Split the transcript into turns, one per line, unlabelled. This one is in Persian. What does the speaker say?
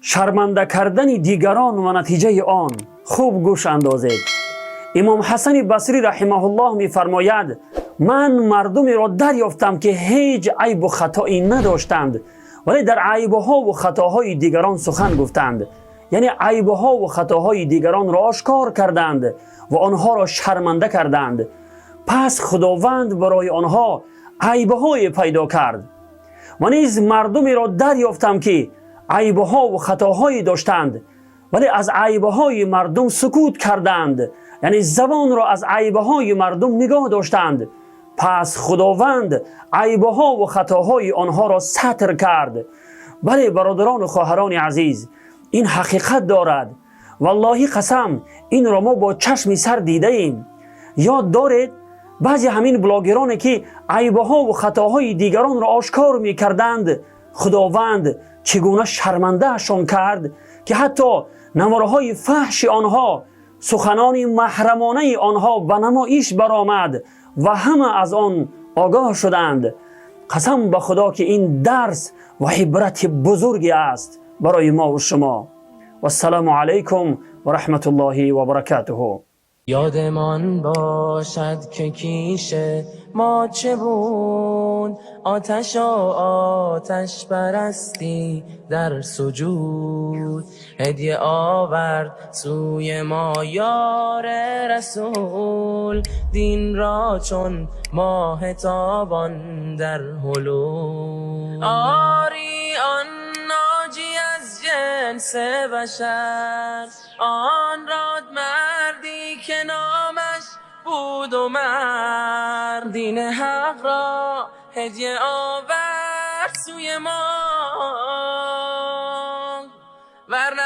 شرمنده کردن دیگران و نتیجه آن. خوب گوش اندازید. امام حسن بصری رحمه الله می فرماید من مردمی را دریافتم که هیچ عیب و خطایی نداشتند ولی در عیبها و خطاهای دیگران سخن گفتند، یعنی عیبها و خطاهای دیگران را آشکار کردند و آنها را شرمنده کردند. پس خداوند برای آنها عیبهای پیدا کرد. و نیز مردمی را دریافتم که عیبها و خطاهایی داشتند ولی از عیبهای مردم سکوت کردند، یعنی زبان را از عیبهای مردم نگاه داشتند. پس خداوند عیبها و خطاهای آنها را ستر کرد. بله برادران و خواهران عزیز، این حقیقت دارد. والله قسم این را ما با چشم سر دیده ایم. یاد دارید بعضی همین بلاگرانی که عیبها و خطاهای دیگران را آشکار می کردند، خداوند چگونه شرمنده اشان کرد که حتی نوارهای فحش آنها، سخنان محرمانه آنها به نمایش برآمد و همه از آن آگاه شدند. قسم به خدا که این درس و عبرت بزرگی است برای ما و شما. و السلام علیکم و رحمت الله و برکاته.
یادمان باشد که کیش ما چه بود، آتش و آتش پرستی در سجود. هدیه آورد سوی ما یار رسول، دین را چون ماه تابان در هلول. آری آن ناجی از جنس بشر، آن راد مردی که نامش بود عمر. دین حق را هدیه آورد سوی ما، ورنه